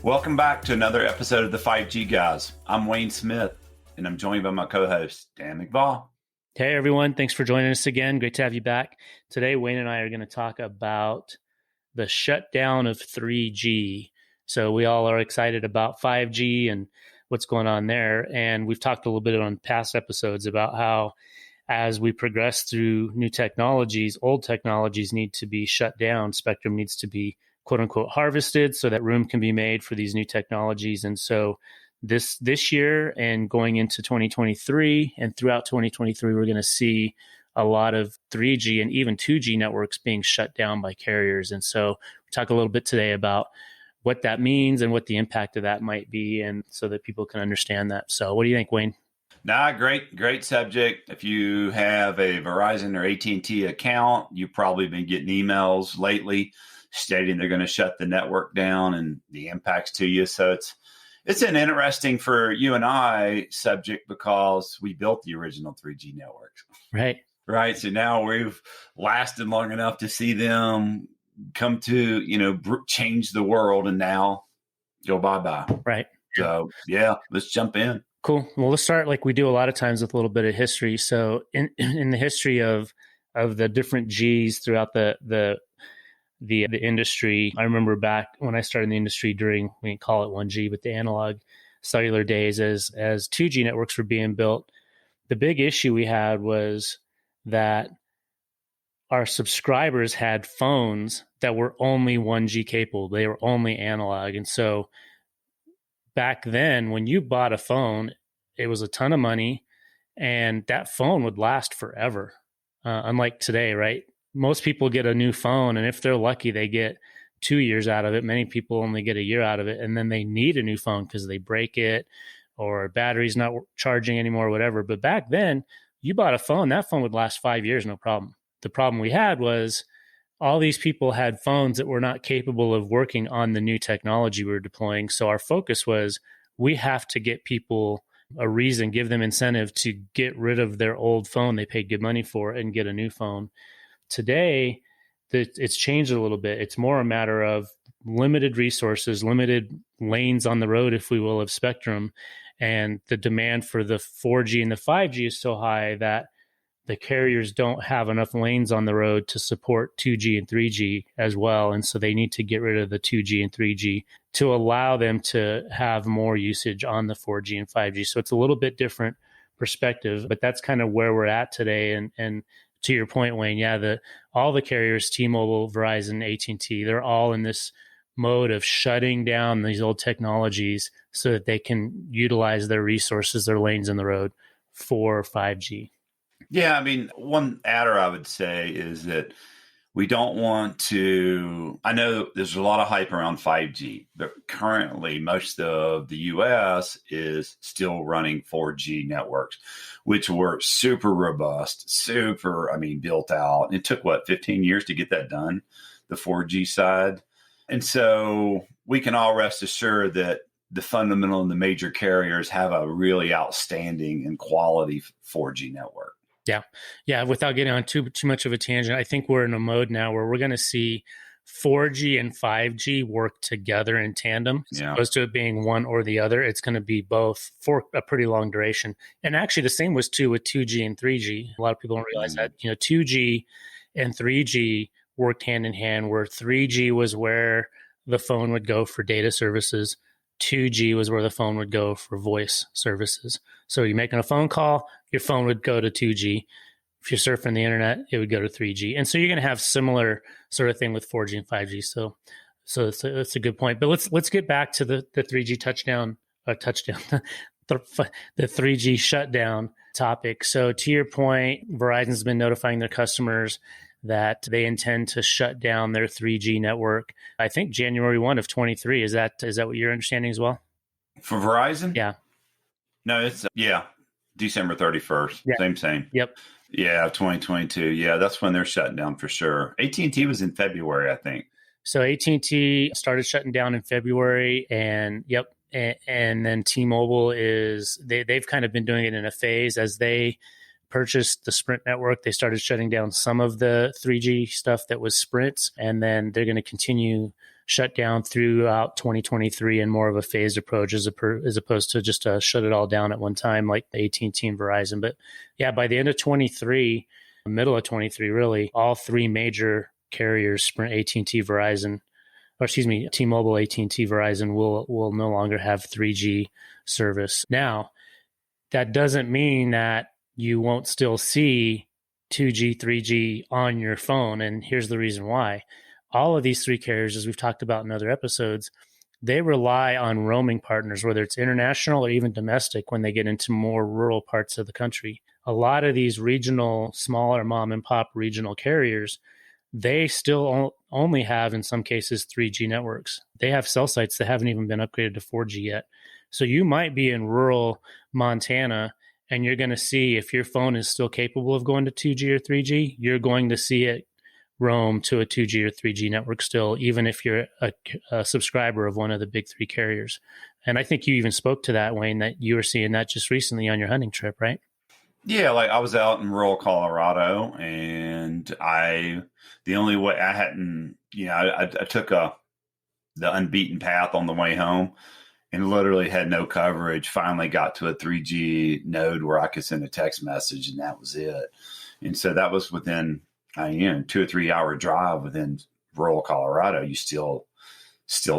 Welcome back to another episode of the 5G Guys. I'm Wayne Smith, and I'm joined by my co-host, Dan McVaugh. Hey, everyone. Thanks for joining us again. Great to have you back. Today, Wayne and I are going to talk about the shutdown of 3G. So we all are excited about 5G and what's going on there. And we've talked a little bit on past episodes about how as we progress through new technologies, old technologies need to be shut down. Spectrum needs to be quote unquote harvested so that room can be made for these new technologies. And so this year and going into 2023 and throughout 2023, we're going to see a lot of 3G and even 2G networks being shut down by carriers. And so we'll talk a little bit today about what that means and what the impact of that might be, and so that people can understand that. So what do you think, Wayne? Great subject. If you have a Verizon or AT&T account, you've probably been getting emails lately stating they're going to shut the network down and the impacts to you. So it's an interesting for you and I subject because we built the original 3G networks. Right. So now we've lasted long enough to see them come to, change the world and now go bye-bye. Right. So yeah, let's jump in. Cool. Well, let's start like we do a lot of times with a little bit of history. So in the history of the different Gs throughout the industry, I remember back when I started in the industry during, we didn't call it 1G, but the analog cellular days as 2G networks were being built. The big issue we had was that our subscribers had phones that were only 1G capable. They were only analog. And so back then, when you bought a phone, it was a ton of money and that phone would last forever. Unlike today, right? Most people get a new phone, and if they're lucky, they get 2 years out of it. Many people only get a year out of it, and then they need a new phone because they break it or battery's not charging anymore, or whatever. But back then, you bought a phone, that phone would last 5 years, no problem. The problem we had was all these people had phones that were not capable of working on the new technology we were deploying. So our focus was we have to get people a reason, give them incentive to get rid of their old phone they paid good money for and get a new phone. Today, it's changed a little bit. It's more a matter of limited resources, limited lanes on the road, if we will, of spectrum. And the demand for the 4G and the 5G is so high that the carriers don't have enough lanes on the road to support 2G and 3G as well. And so they need to get rid of the 2G and 3G to allow them to have more usage on the 4G and 5G. So it's a little bit different perspective, but that's kind of where we're at today. And to your point, Wayne, yeah, all the carriers, T-Mobile, Verizon, AT&T, they're all in this mode of shutting down these old technologies so that they can utilize their resources, their lanes in the road for 5G. Yeah, I mean, one adder I would say is that we don't want to, I know there's a lot of hype around 5G, but currently most of the US is still running 4G networks, which were super robust, built out. It took 15 years to get that done, the 4G side. And so we can all rest assured that the fundamental and the major carriers have a really outstanding and quality 4G network. Yeah. Without getting on too much of a tangent, I think we're in a mode now where we're going to see 4G and 5G work together in tandem, as opposed to it being one or the other. It's going to be both for a pretty long duration. And actually, the same was true with 2G and 3G. A lot of people don't realize that 2G and 3G worked hand in hand, where 3G was where the phone would go for data services. 2G was where the phone would go for voice services. So you're making a phone call, your phone would go to 2G. If you're surfing the internet, it would go to 3G. And so you're going to have similar sort of thing with 4G and 5G. So that's a good point. But let's get back to the 3G touchdown, the 3G shutdown topic. So to your point, Verizon's been notifying their customers that they intend to shut down their 3G network. I think January 1 of 23. Is that what you're understanding as well? For Verizon? Yeah. No, it's, December 31st. Yeah. Same. Yep. Yeah, 2022. Yeah, that's when they're shutting down for sure. AT&T was in February, I think. So AT&T started shutting down in February, and then T-Mobile they've kind of been doing it in a phase. As they purchased the Sprint network, they started shutting down some of the 3G stuff that was Sprint's, and then they're going to continue shut down throughout 2023 and more of a phased approach as opposed to just shut it all down at one time like the AT&T and Verizon. But yeah, by the end of 23, middle of 23, really, all three major carriers, Sprint, AT&T, Verizon, or excuse me, T-Mobile, AT&T, Verizon will no longer have 3G service. Now, that doesn't mean that you won't still see 2G, 3G on your phone. And here's the reason why. All of these three carriers, as we've talked about in other episodes, they rely on roaming partners, whether it's international or even domestic, when they get into more rural parts of the country. A lot of these regional, smaller mom and pop regional carriers, they still only have, in some cases, 3G networks. They have cell sites that haven't even been upgraded to 4G yet. So you might be in rural Montana and you're going to see, if your phone is still capable of going to 2G or 3G, you're going to see it roam to a 2G or 3G network still, even if you're a subscriber of one of the big three carriers. And I think you even spoke to that, Wayne, that you were seeing that just recently on your hunting trip, right? Yeah, like I was out in rural Colorado, and the only way I hadn't, I took the unbeaten path on the way home and literally had no coverage. Finally got to a 3G node where I could send a text message, and that was it. And so that was within 2 or 3 hour drive within rural Colorado. You still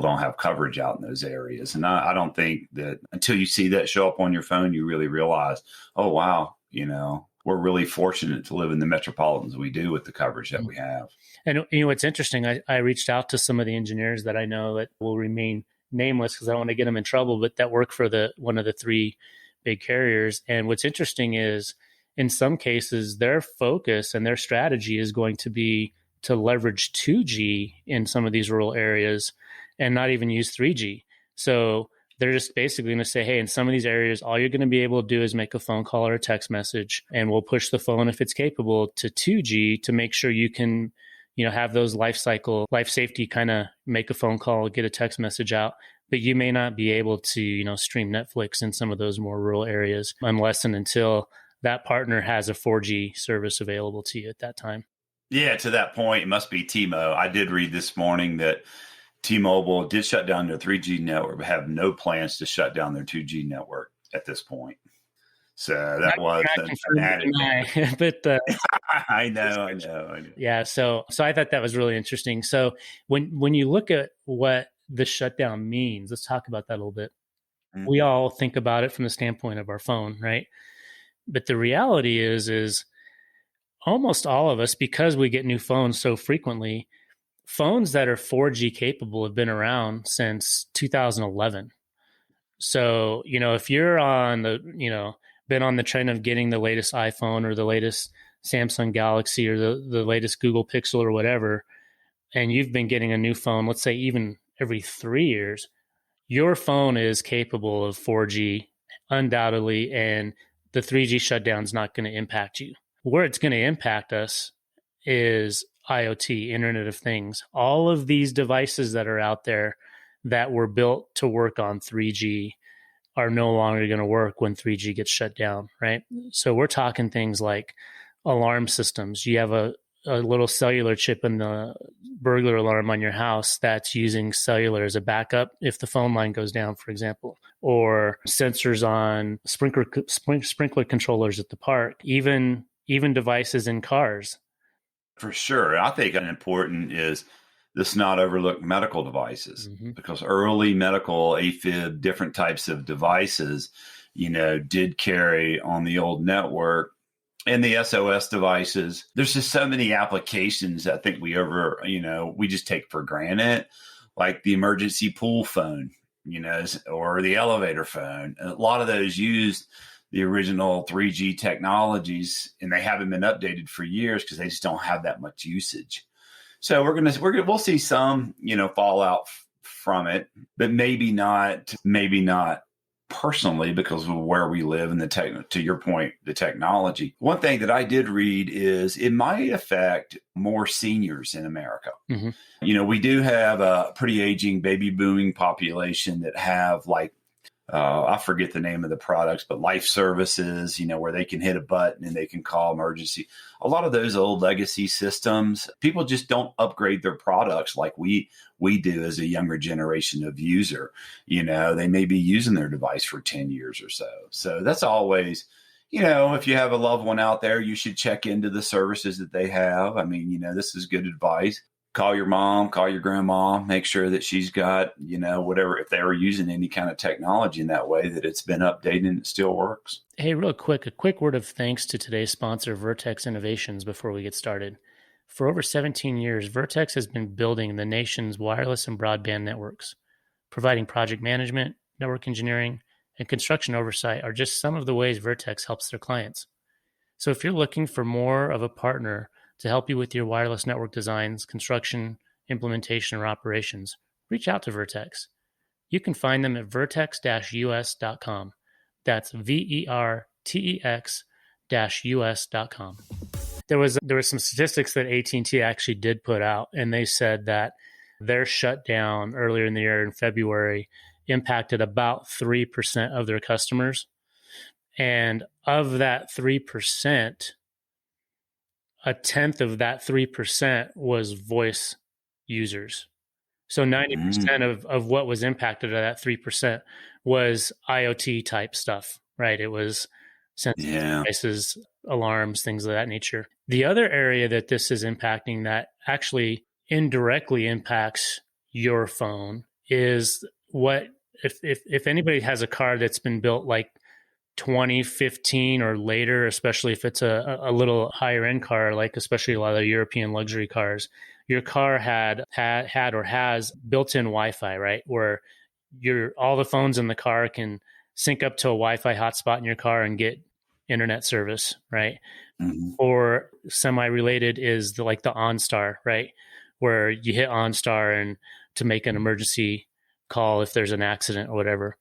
don't have coverage out in those areas. And I don't think that until you see that show up on your phone, you really realize, oh, wow, we're really fortunate to live in the metropolitans we do with the coverage that we have. And what's interesting, I reached out to some of the engineers that I know that will remain nameless because I don't want to get them in trouble, but that work for one of the three big carriers. And what's interesting is, in some cases, their focus and their strategy is going to be to leverage 2G in some of these rural areas and not even use 3G. So they're just basically going to say, hey, in some of these areas, all you're going to be able to do is make a phone call or a text message, and we'll push the phone, if it's capable, to 2G to make sure you can, have those life safety kind of make a phone call, get a text message out. But you may not be able to, stream Netflix in some of those more rural areas unless and until that partner has a 4G service available to you at that time. Yeah, to that point, it must be T-Mo. I did read this morning that T-Mobile did shut down their 3G network, but have no plans to shut down their 2G network at this point. So that was an added. But I know. Yeah, so I thought that was really interesting. So when you look at what the shutdown means, let's talk about that a little bit. Mm-hmm. We all think about it from the standpoint of our phone, right? But the reality is almost all of us, because we get new phones so frequently, phones that are 4G capable have been around since 2011. So, if you're on been on the trend of getting the latest iPhone or the latest Samsung Galaxy or the latest Google Pixel or whatever, and you've been getting a new phone, let's say even every 3 years, your phone is capable of 4G undoubtedly, and the 3G shutdown is not going to impact you. Where it's going to impact us is IoT, Internet of Things. All of these devices that are out there that were built to work on 3G are no longer going to work when 3G gets shut down, right? So we're talking things like alarm systems. You have a little cellular chip in the burglar alarm on your house that's using cellular as a backup if the phone line goes down, for example, or sensors on sprinkler controllers at the park, even devices in cars. For sure. I think important is this not overlook medical devices, because early medical AFib, different types of devices, did carry on the old network. And the SOS devices, there's just so many applications I think we just take for granted, like the emergency pool phone, or the elevator phone. A lot of those used the original 3G technologies, and they haven't been updated for years because they just don't have that much usage. So we'll see some, fallout from it, but maybe not personally because of where we live and to your point, the technology. One thing that I did read is it might affect more seniors in America. Mm-hmm. We do have a pretty aging baby booming population that have I forget the name of the products, but life services, where they can hit a button and they can call emergency. A lot of those old legacy systems, people just don't upgrade their products like we do as a younger generation of user. They may be using their device for 10 years or so. So that's always, if you have a loved one out there, you should check into the services that they have. I mean, this is good advice. Call your mom, call your grandma, make sure that she's got, whatever, if they were using any kind of technology in that way, that it's been updated and it still works. Hey, real quick, a quick word of thanks to today's sponsor, Vertex Innovations, before we get started. For over 17 years, Vertex has been building the nation's wireless and broadband networks. Providing project management, network engineering, and construction oversight are just some of the ways Vertex helps their clients. So if you're looking for more of a partner to help you with your wireless network designs, construction, implementation, or operations, reach out to Vertex. You can find them at vertex-us.com. That's vertex-us.com. There was some statistics that AT&T actually did put out, and they said that their shutdown earlier in the year in February impacted about 3% of their customers. And of that 3%, a tenth of that 3% was voice users. So 90% of what was impacted of that 3% was IoT type stuff, right? It was sensitive devices, alarms, things of that nature. The other area that this is impacting that actually indirectly impacts your phone is what if anybody has a car that's been built like 2015 or later, especially if it's a little higher end car, like especially a lot of the European luxury cars, your car had or has built-in Wi-Fi, right? Where all the phones in the car can sync up to a Wi-Fi hotspot in your car and get internet service, right? Mm-hmm. Or semi-related is the OnStar, right? Where you hit OnStar and to make an emergency call if there's an accident or whatever.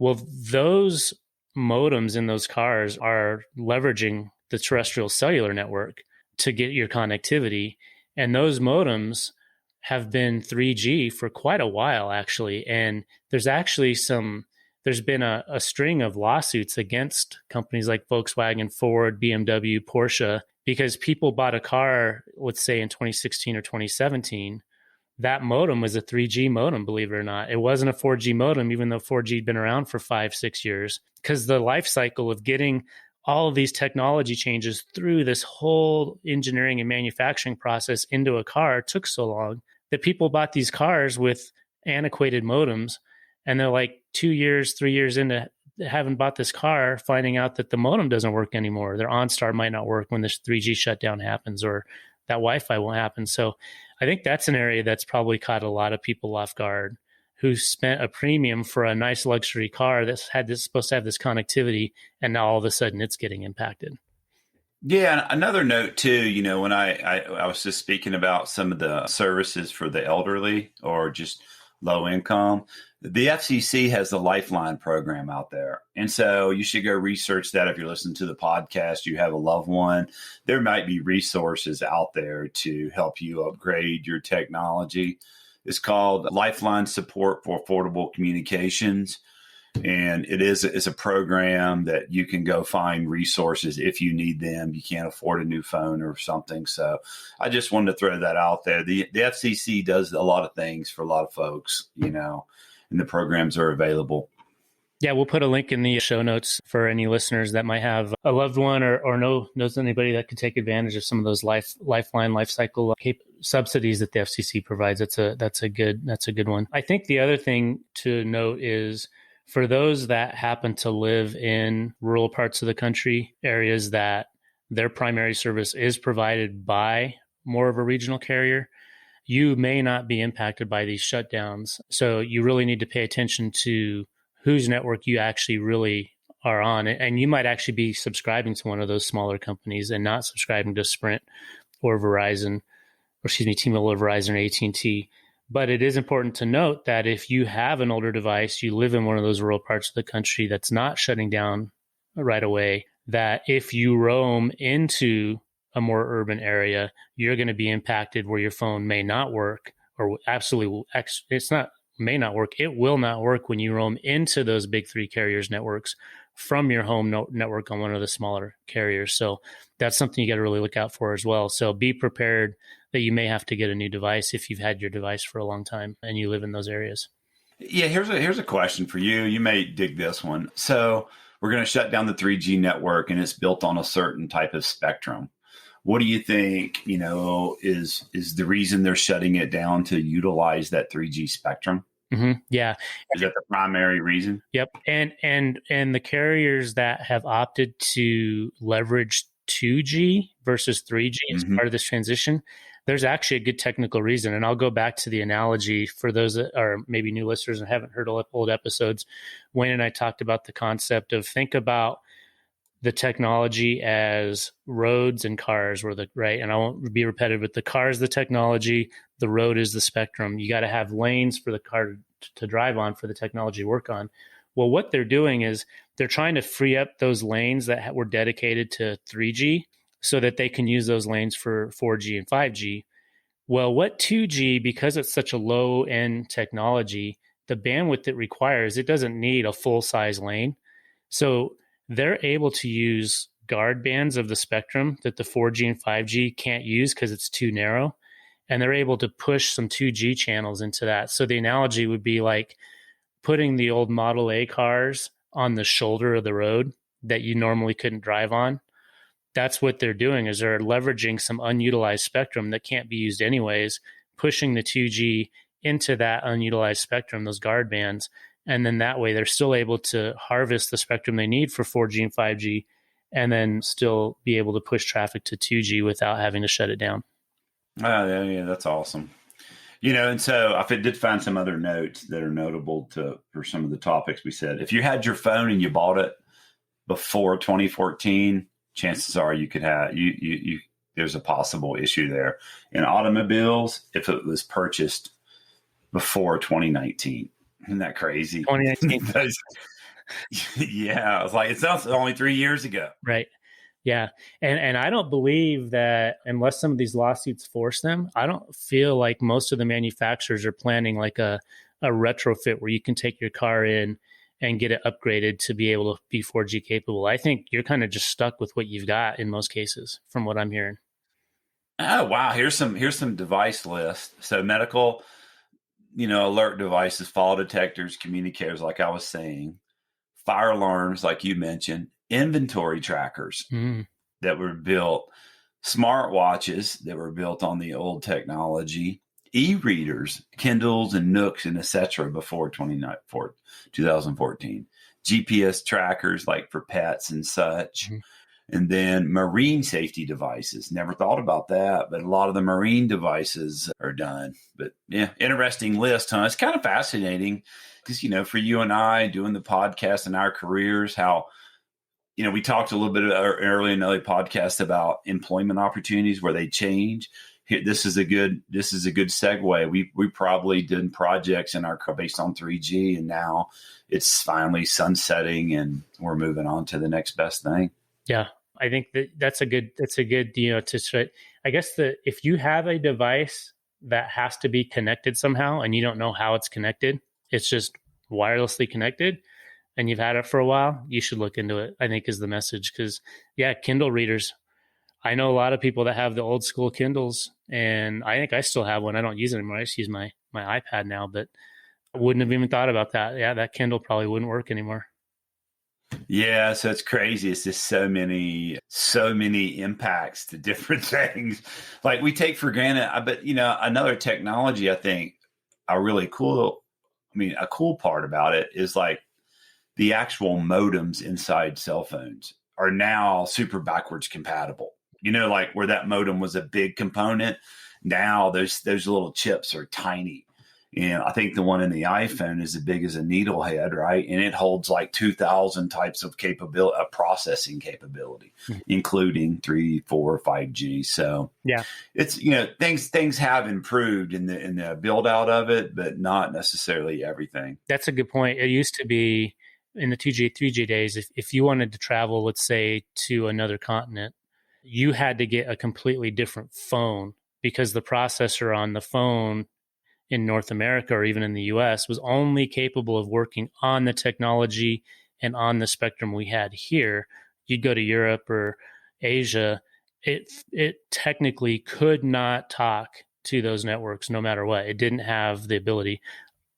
Well, those modems in those cars are leveraging the terrestrial cellular network to get your connectivity. And those modems have been 3G for quite a while, actually. And there's been a string of lawsuits against companies like Volkswagen, Ford, BMW, Porsche, because people bought a car, let's say in 2016 or 2017, that modem was a 3G modem, believe it or not. It wasn't a 4G modem, even though 4G had been around for 5-6 years, because the life cycle of getting all of these technology changes through this whole engineering and manufacturing process into a car took so long that people bought these cars with antiquated modems. And they're like 2 years, 3 years into having bought this car, finding out that the modem doesn't work anymore. Their OnStar might not work when this 3G shutdown happens, or that Wi-Fi won't happen. So I think that's an area that's probably caught a lot of people off guard, who spent a premium for a nice luxury car that's supposed to have this connectivity, and now all of a sudden it's getting impacted. Yeah, another note too, when I was just speaking about some of the services for the elderly or just low income, the FCC has the Lifeline program out there. And so you should go research that. If you're listening to the podcast, you have a loved one, there might be resources out there to help you upgrade your technology. It's called Lifeline Support for Affordable Communications. And it's a program that you can go find resources if you need them. You can't afford a new phone or something. So I just wanted to throw that out there. The FCC does a lot of things for a lot of folks, and the programs are available. Yeah, we'll put a link in the show notes for any listeners that might have a loved one or knows anybody that could take advantage of some of those Lifeline life cycle subsidies that the FCC provides. That's a good one. I think the other thing to note is, for those that happen to live in rural parts of the country, areas that their primary service is provided by more of a regional carrier, you may not be impacted by these shutdowns. So you really need to pay attention to whose network you actually really are on. And you might actually be subscribing to one of those smaller companies and not subscribing to Sprint or Verizon, T-Mobile or Verizon or AT&T. But it is important to note that if you have an older device, you live in one of those rural parts of the country that's not shutting down right away, that if you roam into a more urban area, you're going to be impacted where your phone may not work, or absolutely, it's not may not work. It will not work when you roam into those big three carriers networks from your home network on one of the smaller carriers. So that's something you got to really look out for as well. So be prepared that you may have to get a new device if you've had your device for a long time and you live in those areas. Yeah, here's a question for you. You may dig this one. So we're going to shut down the 3G network, and it's built on a certain type of spectrum. What do you think, is the reason they're shutting it down to utilize that 3G spectrum? Mm-hmm. Yeah. Is that the primary reason? Yep. And the carriers that have opted to leverage 2G versus 3G as part of this transition, there's actually a good technical reason. And I'll go back to the analogy for those that are maybe new listeners and haven't heard old episodes. Wayne and I talked about the concept of think about the technology as roads and cars were right. And I won't be repetitive, but the car is the technology, the road is the spectrum. You got to have lanes for the car to drive on, for the technology to work on. Well, what they're doing is they're trying to free up those lanes that were dedicated to 3G so that they can use those lanes for 4G and 5G. Well, what 2G, because it's such a low end technology, the bandwidth it requires, it doesn't need a full size lane. So they're able to use guard bands of the spectrum that the 4G and 5G can't use because it's too narrow. And they're able to push some 2G channels into that. So the analogy would be like putting the old Model A cars on the shoulder of the road that you normally couldn't drive on. That's what they're doing, is they're leveraging some unutilized spectrum that can't be used anyways, pushing the 2G into that unutilized spectrum, those guard bands. And then that way they're still able to harvest the spectrum they need for 4G and 5G, and then still be able to push traffic to 2G without having to shut it down. Oh, yeah, that's awesome. And so I did find some other notes that are notable for some of the topics we said. If you had your phone and you bought it before 2014, chances are you could have there's a possible issue there. In automobiles, if it was purchased before 2019. Isn't that crazy? 2019. Yeah, it's like, it sounds only 3 years ago. Right. Yeah. And I don't believe that unless some of these lawsuits force them, I don't feel like most of the manufacturers are planning like a retrofit where you can take your car in and get it upgraded to be able to be 4G capable. I think you're kind of just stuck with what you've got in most cases, from what I'm hearing. Oh, wow. Here's some device list. So medical, alert devices, fall detectors, communicators, like I was saying, fire alarms, like you mentioned, inventory trackers that were built, smartwatches that were built on the old technology, e-readers, Kindles and Nooks and etc. before 2014, GPS trackers like for pets and such. And then marine safety devices. Never thought about that, but a lot of the marine devices are done. But yeah, interesting list, huh? It's kind of fascinating because, for you and I doing the podcast and our careers, how, we talked a little bit earlier in the podcast about employment opportunities where they change. This is a good segue. We probably did projects in our based on 3G, and now it's finally sunsetting and we're moving on to the next best thing. Yeah. I think that's a good, I guess if you have a device that has to be connected somehow and you don't know how it's connected, it's just wirelessly connected and you've had it for a while, you should look into it, I think, is the message. Because Kindle readers, I know a lot of people that have the old school Kindles, and I think I still have one. I don't use it anymore. I just use my iPad now, but I wouldn't have even thought about that. Yeah, that Kindle probably wouldn't work anymore. Yeah, so it's crazy. It's just so many impacts to different things. Like we take for granted. But another technology I think a cool part about it is like the actual modems inside cell phones are now super backwards compatible. Like where that modem was a big component, now those little chips are tiny. And I think the one in the iPhone is as big as a needle head, right? And it holds like 2,000 types of processing capability, including 3, 4, 5G. So yeah, it's things have improved in the build out of it, but not necessarily everything. That's a good point. It used to be in the 2G, 3G days, if you wanted to travel, let's say, to another continent, you had to get a completely different phone because the processor on the phone in North America or even in the US was only capable of working on the technology and on the spectrum we had here. You'd go to Europe or Asia, it technically could not talk to those networks no matter what. It didn't have the ability.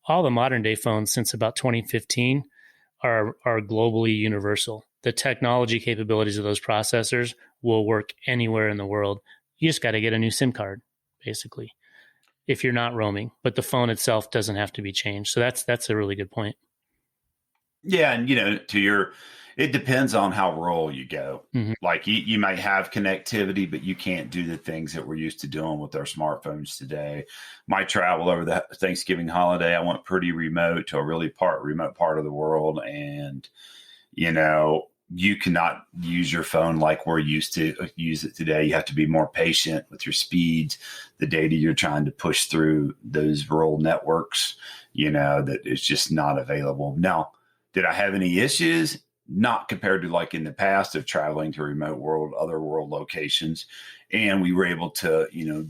All the modern day phones since about 2015 are globally universal. The technology capabilities of those processors will work anywhere in the world. You just got to get a new SIM card, basically, if you're not roaming. But the phone itself doesn't have to be changed. So that's a really good point. Yeah, and it depends on how rural you go. Mm-hmm. Like you might have connectivity, but you can't do the things that we're used to doing with our smartphones today. My travel over the Thanksgiving holiday, I went pretty remote to a really remote part of the world. And, you cannot use your phone like we're used to use it today. You have to be more patient with your speeds, the data you're trying to push through those rural networks, that is just not available. Now, did I have any issues? Not compared to like in the past of traveling to other world locations. And we were able to,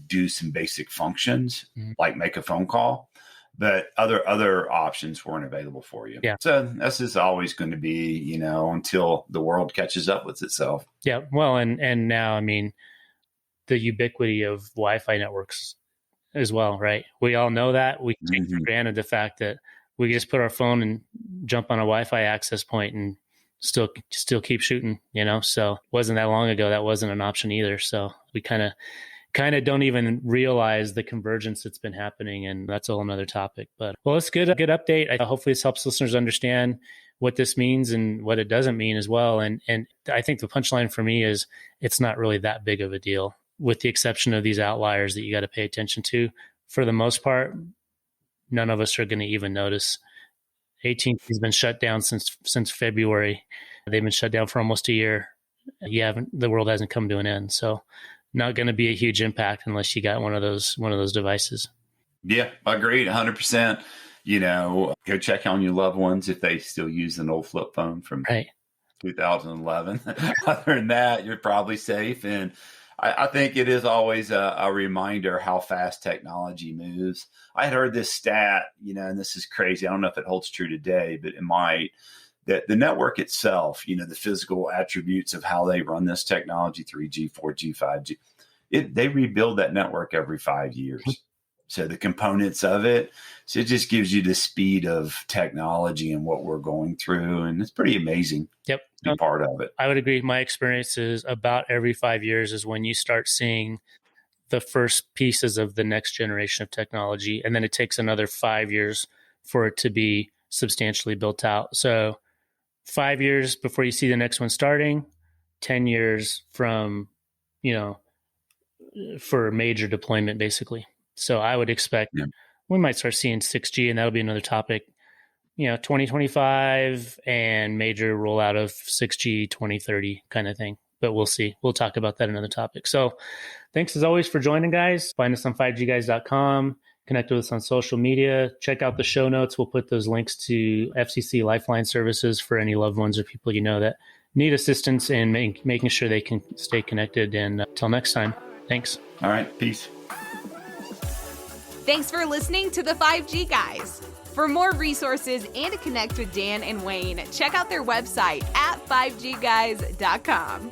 do some basic functions like make a phone call, but other options weren't available for you. Yeah. So this is always going to be, until the world catches up with itself. Yeah. Well, and now, I mean, the ubiquity of Wi-Fi networks as well, right? We all know that. We take for granted the fact that we just put our phone and jump on a Wi-Fi access point and still keep shooting, So wasn't that long ago that wasn't an option either. So we kind of don't even realize the convergence that's been happening, and that's a whole nother topic. But well, it's good update. Hopefully this helps listeners understand what this means and what it doesn't mean as well. And I think the punchline for me is it's not really that big of a deal, with the exception of these outliers that you got to pay attention to. For the most part, none of us are going to even notice. AT&T has been shut down since February. They've been shut down for almost a year. The world hasn't come to an end. So not going to be a huge impact unless you got one of those devices. Yeah, agreed 100%. Go check on your loved ones if they still use an old flip phone from 2011. Other than that, you're probably safe. And I think it is always a reminder how fast technology moves. I had heard this stat, and this is crazy. I don't know if it holds true today, but it might, that the network itself, the physical attributes of how they run this technology, 3G, 4G, 5G, they rebuild that network every 5 years. So the components of it, so it just gives you the speed of technology and what we're going through. And it's pretty amazing. Yep. To be part of it. I would agree. My experience is about every 5 years is when you start seeing the first pieces of the next generation of technology. And then it takes another 5 years for it to be substantially built out. So 5 years before you see the next one starting, 10 years from, for major deployment, basically. So I would expect we might start seeing 6G, and that'll be another topic, 2025 and major rollout of 6G 2030 kind of thing. But we'll see. We'll talk about that in another topic. So thanks as always for joining, guys. Find us on 5gguys.com. Connect with us on social media. Check out the show notes. We'll put those links to FCC Lifeline services for any loved ones or people that need assistance in making sure they can stay connected. And until next time, thanks. All right. Peace. Thanks for listening to the 5G Guys. For more resources and to connect with Dan and Wayne, check out their website at 5gguys.com.